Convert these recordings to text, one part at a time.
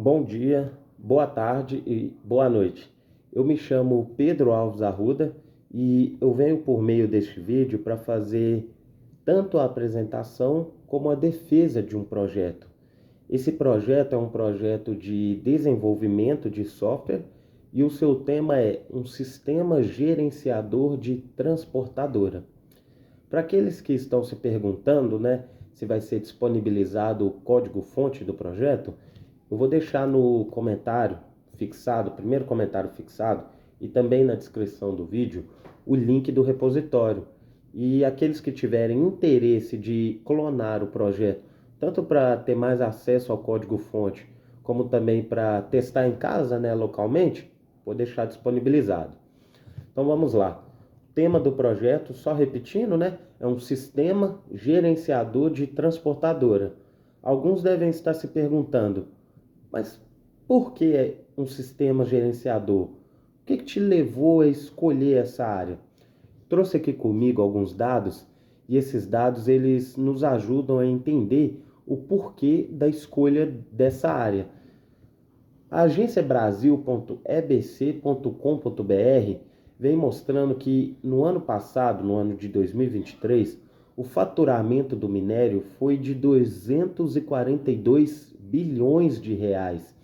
Bom dia, boa tarde e boa noite. Eu me chamo Pedro Alves Arruda e eu venho por meio deste vídeo para fazer tanto a apresentação como a defesa de um projeto. Esse projeto é um projeto de desenvolvimento de software e o seu tema é um sistema gerenciador de transportadora. Para aqueles que estão se perguntando, se vai ser disponibilizado o código-fonte do projeto, eu vou deixar no comentário fixado, primeiro comentário fixado, e também na descrição do vídeo, o link do repositório. E aqueles que tiverem interesse de clonar o projeto, tanto para ter mais acesso ao código-fonte, como também para testar em casa, localmente, vou deixar disponibilizado. Então vamos lá. O tema do projeto, só repetindo, é um sistema gerenciador de transportadora. Alguns devem estar se perguntando, mas por que um sistema gerenciador? O que te levou a escolher essa área? Trouxe aqui comigo alguns dados e esses dados eles nos ajudam a entender o porquê da escolha dessa área. A agência brasil.ebc.com.br vem mostrando que no ano passado, no ano de 2023, o faturamento do minério foi de 242 bilhões de reais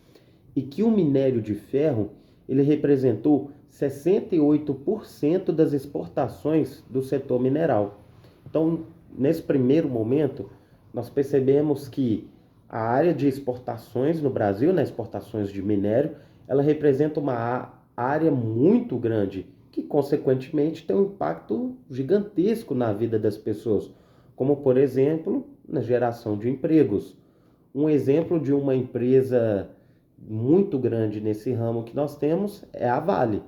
e que o minério de ferro ele representou 68% das exportações do setor mineral. Então, nesse primeiro momento, nós percebemos que a área de exportações no Brasil, exportações de minério, ela representa uma área muito grande, que consequentemente tem um impacto gigantesco na vida das pessoas, como por exemplo, na geração de empregos. Um exemplo de uma empresa muito grande nesse ramo que nós temos é a Vale.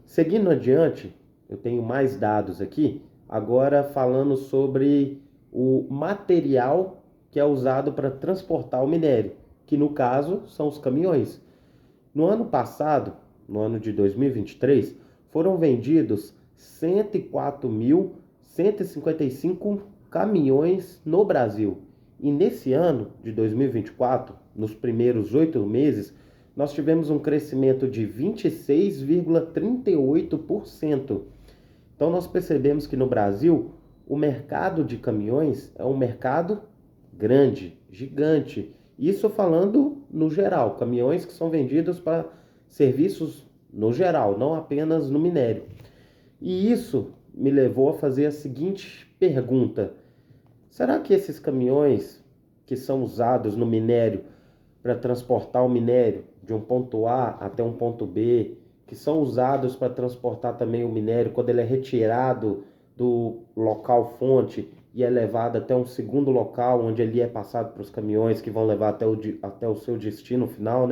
Seguindo adiante, eu tenho mais dados aqui, agora falando sobre o material que é usado para transportar o minério, que no caso são os caminhões. No ano passado, no ano de 2023, foram vendidos 104.155 caminhões no Brasil. E nesse ano de 2024, nos primeiros 8 meses, nós tivemos um crescimento de 26,38%. Então nós percebemos que no Brasil o mercado de caminhões é um mercado grande, gigante. Isso falando no geral, caminhões que são vendidos para serviços no geral, não apenas no minério. E isso me levou a fazer a seguinte pergunta: será que esses caminhões que são usados no minério para transportar o minério de um ponto A até um ponto B, que são usados para transportar também o minério quando ele é retirado do local fonte e é levado até um segundo local onde ele é passado para os caminhões que vão levar até o seu destino final,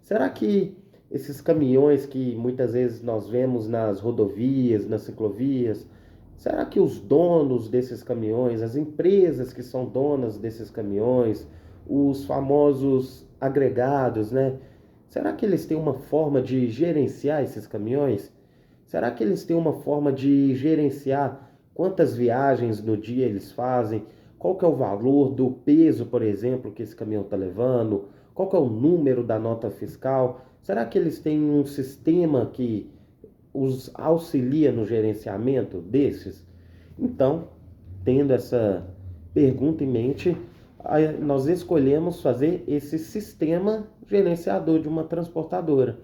Será que esses caminhões que muitas vezes nós vemos nas rodovias, nas ciclovias, será que os donos desses caminhões, as empresas que são donas desses caminhões, os famosos agregados, será que eles têm uma forma de gerenciar esses caminhões? Será que eles têm uma forma de gerenciar quantas viagens no dia eles fazem? Qual que é o valor do peso, por exemplo, que esse caminhão está levando? Qual que é o número da nota fiscal? Será que eles têm um sistema que os auxilia no gerenciamento desses? Então, tendo essa pergunta em mente, nós escolhemos fazer esse sistema gerenciador de uma transportadora.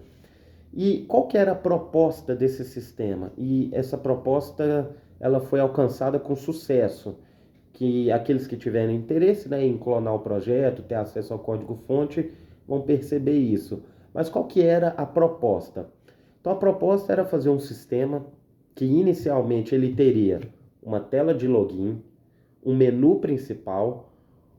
E qual que era a proposta desse sistema? E essa proposta ela foi alcançada com sucesso, que aqueles que tiverem interesse, em clonar o projeto, ter acesso ao código-fonte, vão perceber isso. Mas qual que era a proposta? Então a proposta era fazer um sistema que inicialmente ele teria uma tela de login, um menu principal,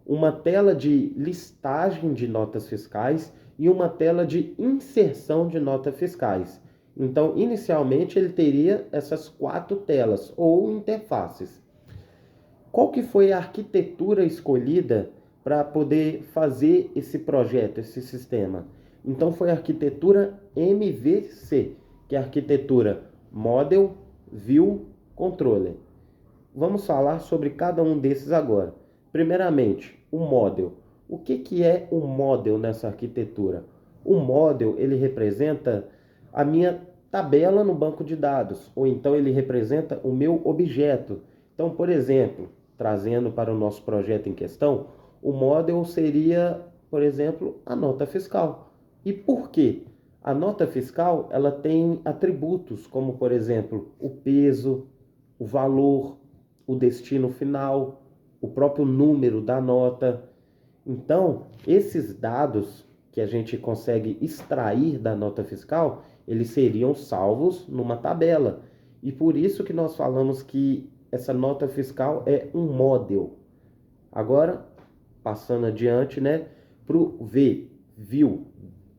uma tela de listagem de notas fiscais e uma tela de inserção de notas fiscais. Então, inicialmente, ele teria essas 4 telas ou interfaces. Qual que foi a arquitetura escolhida para poder fazer esse projeto, esse sistema? Então, foi a arquitetura MVC, que é a arquitetura Model, View, Controller. Vamos falar sobre cada um desses agora. Primeiramente, o model. O que é um model nessa arquitetura? O model, ele representa a minha tabela no banco de dados, ou então ele representa o meu objeto. Então, por exemplo, trazendo para o nosso projeto em questão, o model seria, por exemplo, a nota fiscal. E por quê? A nota fiscal, ela tem atributos como, por exemplo, o peso, o valor, o destino final, o próprio número da nota. Então, esses dados que a gente consegue extrair da nota fiscal, eles seriam salvos numa tabela. E por isso que nós falamos que essa nota fiscal é um model. Agora, passando adiante, né, para o view.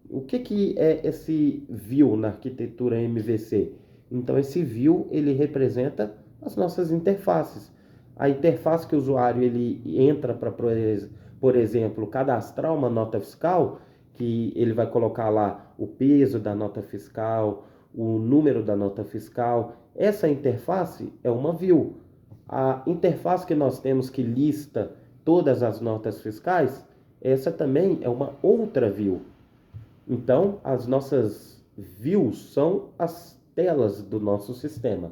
O que é esse view na arquitetura MVC? Então, esse view, ele representa as nossas interfaces. A interface que o usuário ele entra para, por exemplo, cadastrar uma nota fiscal, que ele vai colocar lá o peso da nota fiscal, o número da nota fiscal. Essa interface é uma view. A interface que nós temos que lista todas as notas fiscais, essa também é uma outra view. Então, as nossas views são as telas do nosso sistema.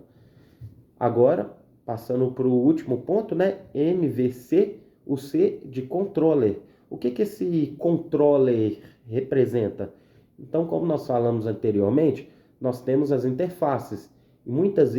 Agora, passando para o último ponto, né? MVC, o C de controller. O que esse controller representa? Então, como nós falamos anteriormente, nós temos as interfaces. E muitas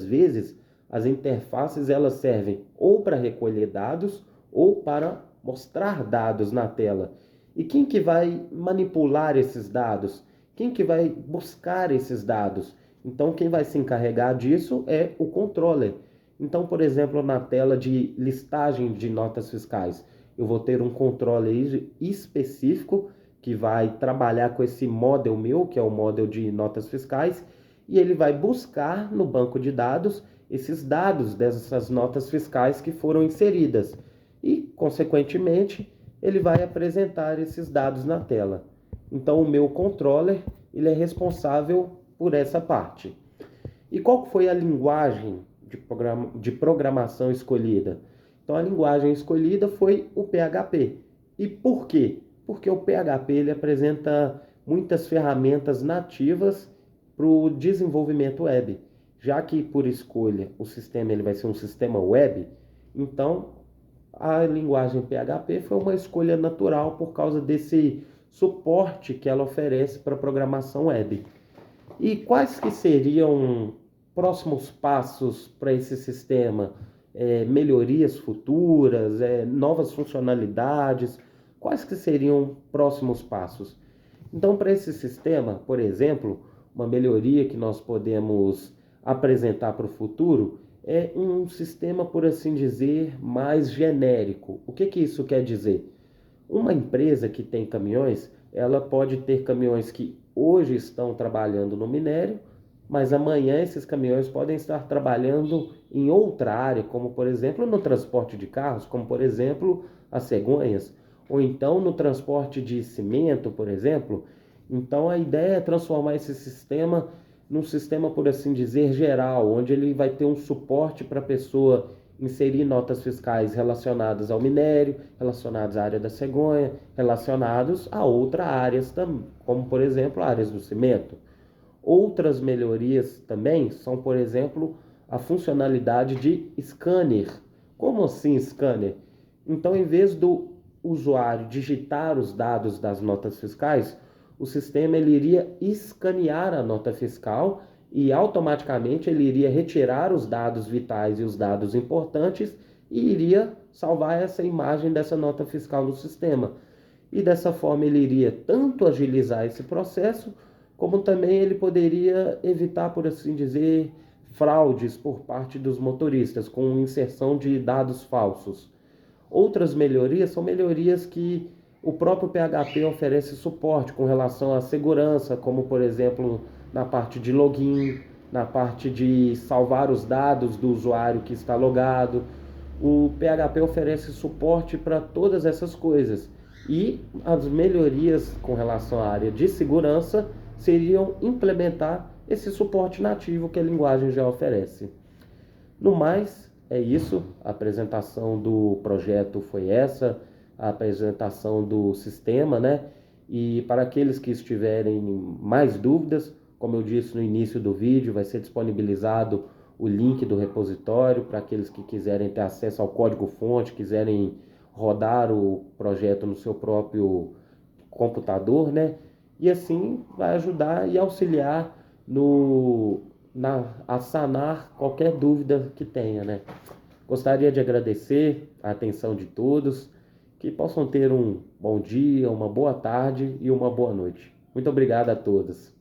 vezes as interfaces elas servem ou para recolher dados ou para mostrar dados na tela. E quem que vai manipular esses dados? Quem que vai buscar esses dados? Então, quem vai se encarregar disso é o controller. Então, por exemplo, na tela de listagem de notas fiscais, eu vou ter um controller específico que vai trabalhar com esse model meu, que é o model de notas fiscais, e ele vai buscar no banco de dados esses dados dessas notas fiscais que foram inseridas. E, consequentemente, ele vai apresentar esses dados na tela. Então, o meu controller ele é responsável por essa parte. E qual foi a linguagem de programação escolhida? Então, a linguagem escolhida foi o PHP. E por quê? Porque o PHP ele apresenta muitas ferramentas nativas para o desenvolvimento web. Já que, por escolha, o sistema ele vai ser um sistema web, então a linguagem PHP foi uma escolha natural por causa desse suporte que ela oferece para programação web. E quais que seriam próximos passos para esse sistema? Melhorias futuras, novas funcionalidades? Quais que seriam próximos passos? Então, para esse sistema, por exemplo, uma melhoria que nós podemos apresentar para o futuro é um sistema, por assim dizer, mais genérico. O que isso quer dizer? Uma empresa que tem caminhões, ela pode ter caminhões que hoje estão trabalhando no minério, mas amanhã esses caminhões podem estar trabalhando em outra área, como por exemplo no transporte de carros, como por exemplo as cegonhas, ou então no transporte de cimento, por exemplo. Então a ideia é transformar esse sistema num sistema, por assim dizer, geral, onde ele vai ter um suporte para a pessoa inserir notas fiscais relacionadas ao minério, relacionadas à área da cegonha, relacionados a outras áreas também, como por exemplo áreas do cimento. Outras melhorias também são, por exemplo, a funcionalidade de scanner. Como assim scanner? Então, em vez do usuário digitar os dados das notas fiscais, o sistema ele iria escanear a nota fiscal e automaticamente ele iria retirar os dados vitais e os dados importantes e iria salvar essa imagem dessa nota fiscal no sistema. E dessa forma ele iria tanto agilizar esse processo, como também ele poderia evitar, por assim dizer, fraudes por parte dos motoristas, com inserção de dados falsos. Outras melhorias são melhorias que o próprio PHP oferece suporte com relação à segurança, como por exemplo na parte de login, na parte de salvar os dados do usuário que está logado. O PHP oferece suporte para todas essas coisas. E as melhorias com relação à área de segurança seriam implementar esse suporte nativo que a linguagem já oferece. No mais, é isso. A apresentação do projeto foi essa. a apresentação do sistema, né? E para aqueles que estiverem mais dúvidas, como eu disse no início do vídeo, vai ser disponibilizado o link do repositório para aqueles que quiserem ter acesso ao código-fonte, quiserem rodar o projeto no seu próprio computador, né? E assim vai ajudar e auxiliar a sanar qualquer dúvida que tenha, né? Gostaria de agradecer a atenção de todos, que possam ter um bom dia, uma boa tarde e uma boa noite. Muito obrigado a todos.